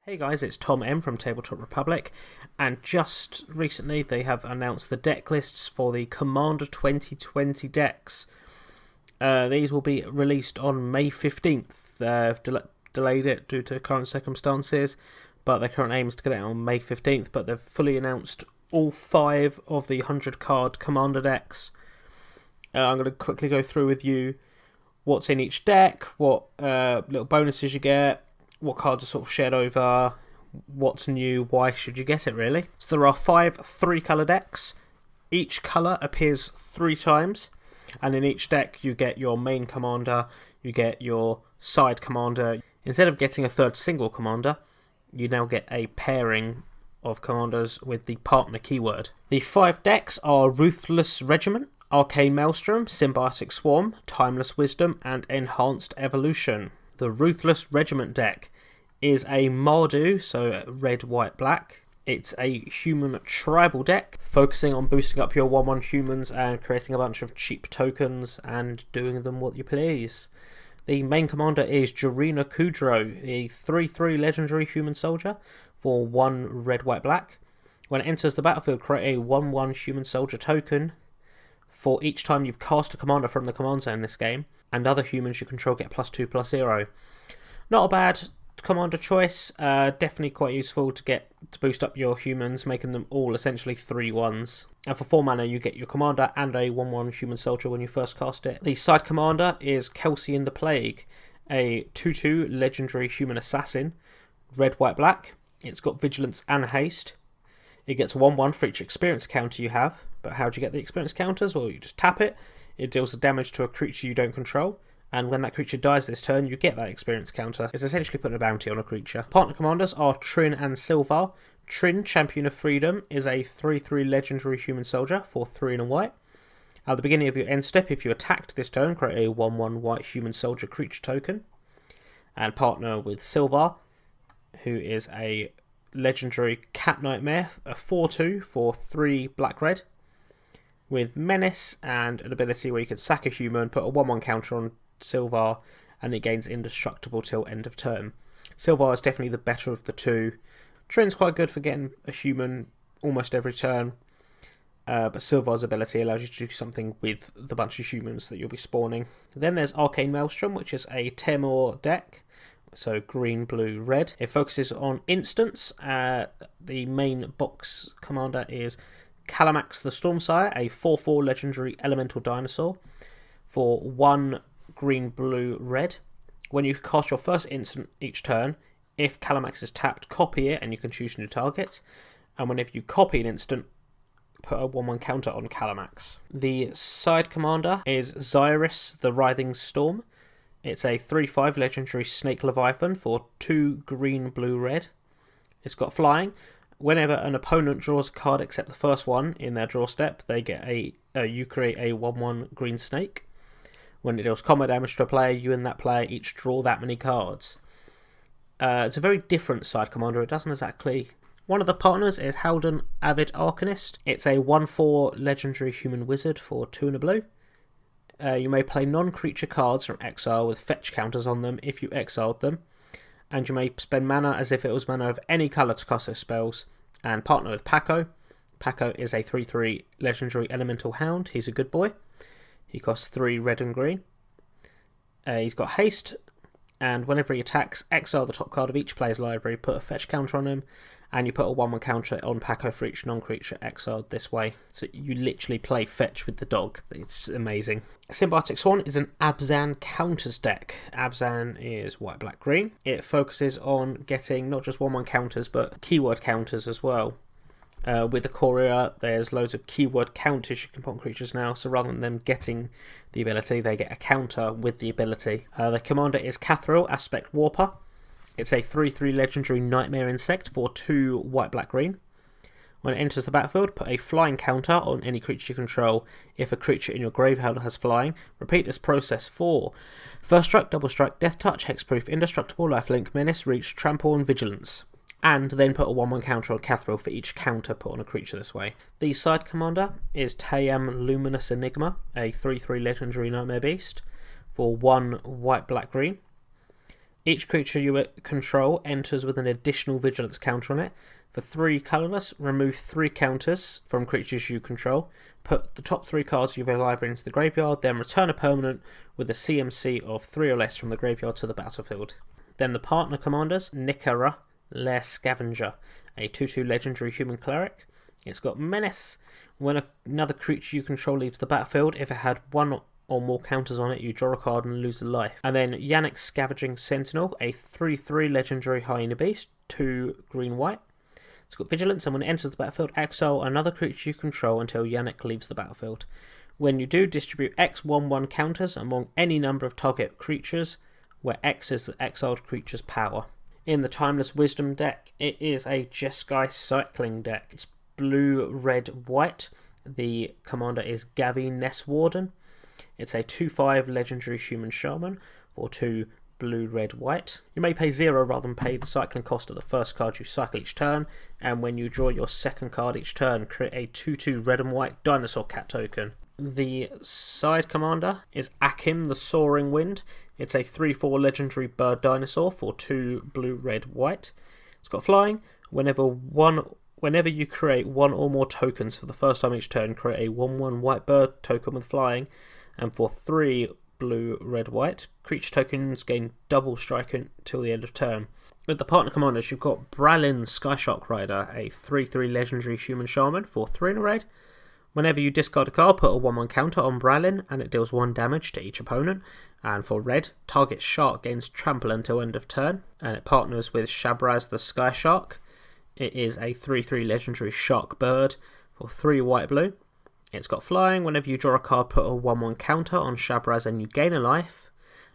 Hey guys, it's Tom M from Tabletop Republic, and just recently they have announced the deck lists for the Commander 2020 decks. These will be released on May 15th. They've delayed it due to current circumstances, but their current aim is to get it out on May 15th, but they've fully announced all 5 of the 100 card Commander decks. I'm going to quickly go through with you what's in each deck, what little bonuses you get, what cards are sort of shared over, what's new, why should you get it really. So there are 5 3-colour decks. Each colour appears 3 times, and in each deck you get your main commander, you get your side commander. Instead of getting a third single commander, you now get a pairing of commanders with the partner keyword. The 5 decks are Ruthless Regiment, Arcane Maelstrom, Symbiotic Swan, Timeless Wisdom, and Enhanced Evolution. The Ruthless Regiment deck is a Mardu, so red, white, black. It's a human tribal deck, focusing on boosting up your 1/1 humans and creating a bunch of cheap tokens and doing them what you please. The main commander is Jarina Kudro, a 3/3 legendary human soldier for 1 red, white, black. When it enters the battlefield, create a 1/1 human soldier token for each time you've cast a commander from the command zone in this game, and other humans you control get +2/+0. Not a bad commander choice, definitely quite useful to boost up your humans, making them all essentially 3/1s. And for 4 mana you get your commander and a 1/1 human soldier when you first cast it. The side commander is Kelsey in the Plague, a 2/2 legendary human assassin, red, white, black. It's got vigilance and haste. It gets 1/1 for each experience counter you have. But how do you get the experience counters? Well, you just tap it. It deals the damage to a creature you don't control, and when that creature dies this turn, you get that experience counter. It's essentially putting a bounty on a creature. Partner commanders are Trin and Silvar. Trin, Champion of Freedom, is a 3/3 legendary human soldier for 3 and a white. At the beginning of your end step, if you attacked this turn, create a 1/1 white human soldier creature token. And partner with Silvar, who is a legendary cat nightmare, a 4/2 for 3 black-red. With Menace and an ability where you can sack a human, put a 1/1 counter on Silvar, and it gains indestructible till end of turn. Silvar is definitely the better of the two. Trin's quite good for getting a human almost every turn, but Silvar's ability allows you to do something with the bunch of humans that you'll be spawning. Then there's Arcane Maelstrom, which is a Temur deck, so green, blue, red. It focuses on instants. The main box commander is Calamax the Stormsire, a 4/4 legendary elemental dinosaur for 1 green, blue, red. When you cast your first instant each turn, if Calamax is tapped, copy it and you can choose new targets. And whenever you copy an instant, put a 1/1 counter on Calamax. The side commander is Cyrus the Writhing Storm. It's a 3/5 legendary snake leviathan for 2 green, blue, red. It's got flying. Whenever an opponent draws a card except the first one in their draw step, they get you create a 1/1 green snake. When it deals combat damage to a player, you and that player each draw that many cards. It's a very different side commander. It doesn't exactly. One of the partners is Hound, Avid Arcanist. It's a 1/4 legendary human wizard for 2 and a blue. You may play non-creature cards from exile with fetch counters on them if you exiled them. And you may spend mana as if it was mana of any colour to cast those spells. And partner with Paco. Paco is a 3/3 legendary elemental hound. He's a good boy. He costs 3 red and green. He's got haste, and whenever he attacks, exile the top card of each player's library, put a fetch counter on him, and you put a 1/1 counter on Paco for each non-creature exiled this way. So you literally play fetch with the dog. It's amazing. Symbiotic Swan is an Abzan counters deck. Abzan is white, black, green. It focuses on getting not just 1/1 counters, but keyword counters as well. With the courier, there's loads of keyword counters you can put on creatures now, so rather than them getting the ability, they get a counter with the ability. The commander is Catheral, Aspect Warper. It's a 3/3 legendary nightmare insect for 2 white, black, green. When it enters the battlefield, put a flying counter on any creature you control. If a creature in your graveyard has flying, repeat this process for first strike, double strike, death touch, hexproof, indestructible, lifelink, menace, reach, trample, and vigilance. And then put a 1/1 counter on Catheral for each counter put on a creature this way. The side commander is Tayam Luminous Enigma, a 3/3 legendary nightmare beast for 1 white, black, green. Each creature you control enters with an additional vigilance counter on it. For 3 colourless, remove 3 counters from creatures you control. Put the top 3 cards of your library into the graveyard, then return a permanent with a CMC of 3 or less from the graveyard to the battlefield. Then the partner commanders, Nikara, Lair Scavenger, a 2/2 legendary human cleric. It's got Menace. When another creature you control leaves the battlefield, if it had 1 or more counters on it, you draw a card and lose a life. And then Yannick Scavenging Sentinel, a 3/3 legendary hyena beast, 2 green-white. It's got Vigilance, and when it enters the battlefield, exile another creature you control until Yannick leaves the battlefield. When you do, distribute X 1/1 counters among any number of target creatures, where X is the exiled creature's power. In the Timeless Wisdom deck, it is a Jeskai cycling deck. It's blue, red, white. The commander is Gabbie, Ness, Warden. It's a 2/5 legendary human shaman for 2 blue, red, white. You may pay 0 rather than pay the cycling cost of the first card you cycle each turn, and when you draw your second card each turn, create a 2/2 red and white dinosaur cat token. The side commander is Akim the Soaring Wind. It's a 3/4 legendary bird dinosaur for 2 blue, red, white. It's got flying. Whenever you create 1 or more tokens for the first time each turn, create a 1/1 white bird token with flying, and for 3 blue, red, white, creature tokens gain double strike until the end of turn. With the partner commanders, you've got Bralin Skyshark Rider, a 3/3 legendary human shaman for 3 in a red. Whenever you discard a card, put a 1/1 counter on Bralin, and it deals 1 damage to each opponent. And for red, target shark gains trample until end of turn, and it partners with Shabraz the Sky Shark. It is a 3/3 legendary shark bird for 3 white blue. It's got flying. Whenever you draw a card, put a 1/1 counter on Shabraz and you gain a life.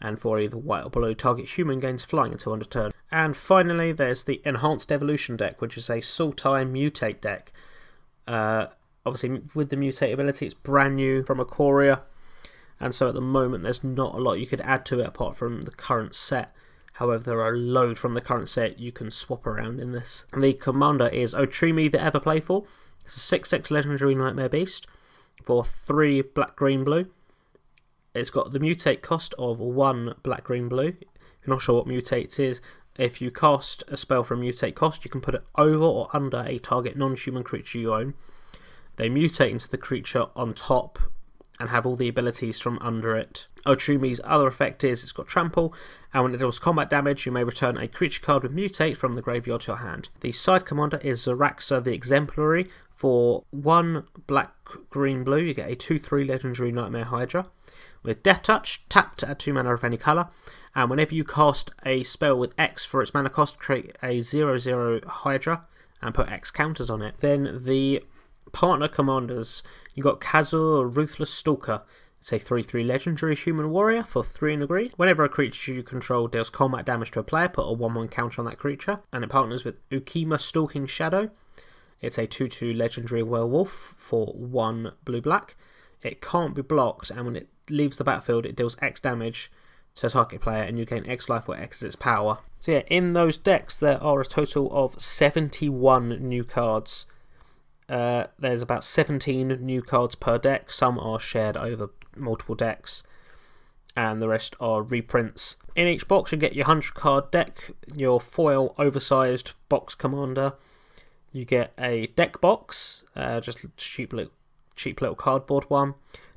And for either white or blue, target human gains flying until end of turn. And finally, there's the Enhanced Evolution deck, which is a Sultai Mutate deck. Obviously, with the Mutate ability, it's brand new from Ikoria. And so at the moment, there's not a lot you could add to it apart from the current set. However, there are a load from the current set you can swap around in this. The commander is Otrimi the Ever Playful. It's a 6/6 legendary nightmare beast for 3 black, green, blue. It's got the mutate cost of 1 black, green, blue. If you're not sure what mutate is, if you cast a spell from mutate cost, you can put it over or under a target non-human creature you own. They mutate into the creature on top and have all the abilities from under it. Otrimi's other effect is it's got trample, and when it deals combat damage, you may return a creature card with mutate from the graveyard to your hand. The side commander is Zoraxa the Exemplary. For 1 black, green, blue, you get a 2/3 legendary Nightmare Hydra. With Death Touch, tap to add 2 mana of any colour, and whenever you cast a spell with X for its mana cost, create a 0/0 Hydra and put X counters on it. Then the partner commanders, you got Kazur Ruthless Stalker. It's a 3/3 legendary human warrior for 3 in a green. Whenever a creature you control deals combat damage to a player, put a 1/1 counter on that creature, and it partners with Ukima Stalking Shadow. It's a 2/2 legendary werewolf for 1 blue-black. It can't be blocked, and when it leaves the battlefield, it deals X damage to a target player, and you gain X life where X is its power. So yeah, in those decks, there are a total of 71 new cards. There's about 17 new cards per deck. Some are shared over multiple decks, and the rest are reprints. In each box, you get your 100 card deck, your foil oversized box commander. You get a deck box, just a cheap little cardboard one,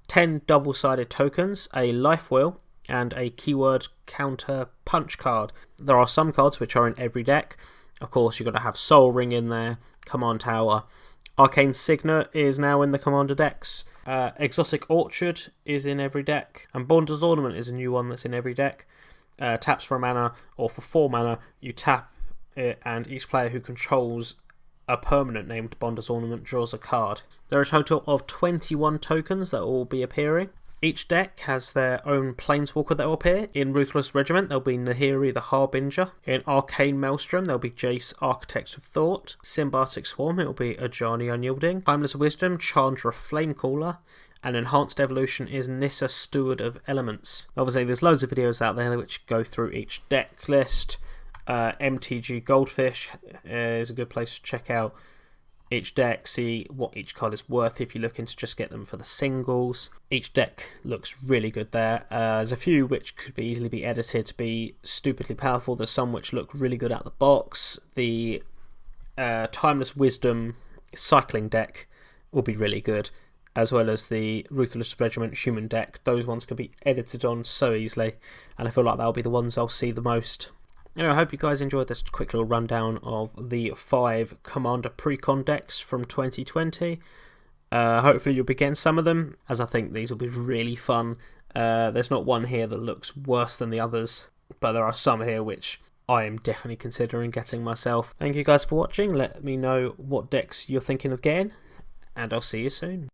10 double-sided tokens, a life wheel, and a keyword counter punch card. There are some cards which are in every deck. Of course, you've got to have Soul Ring in there, Command Tower. Arcane Signet is now in the commander decks. Exotic Orchard is in every deck, and Bonder's Ornament is a new one that's in every deck. Taps for a mana, or for 4 mana, you tap it, and each player who controls a permanent named Bonder's Ornament draws a card. There are a total of 21 tokens that will all be appearing. Each deck has their own Planeswalker that will appear. In Ruthless Regiment, there'll be Nahiri the Harbinger. In Arcane Maelstrom, there'll be Jace, Architect of Thought. Symbiotic Swan, it'll be Ajani Unyielding. Timeless Wisdom, Chandra Flamecaller. And Enhanced Evolution is Nissa, Steward of Elements. Obviously, there's loads of videos out there which go through each deck list. MTG Goldfish is a good place to check out each deck, see what each card is worth if you're looking to just get them for the singles. Each deck looks really good there. There's a few which could easily be edited to be stupidly powerful. There's some which look really good out the box. The Timeless Wisdom cycling deck will be really good, as well as the Ruthless Regiment human deck. Those ones can be edited on so easily, and I feel like that'll be the ones I'll see the most. Anyway, I hope you guys enjoyed this quick little rundown of the 5 Commander Precon decks from 2020. Hopefully you'll be getting some of them, as I think these will be really fun. There's not one here that looks worse than the others, but there are some here which I am definitely considering getting myself. Thank you guys for watching. Let me know what decks you're thinking of getting, and I'll see you soon.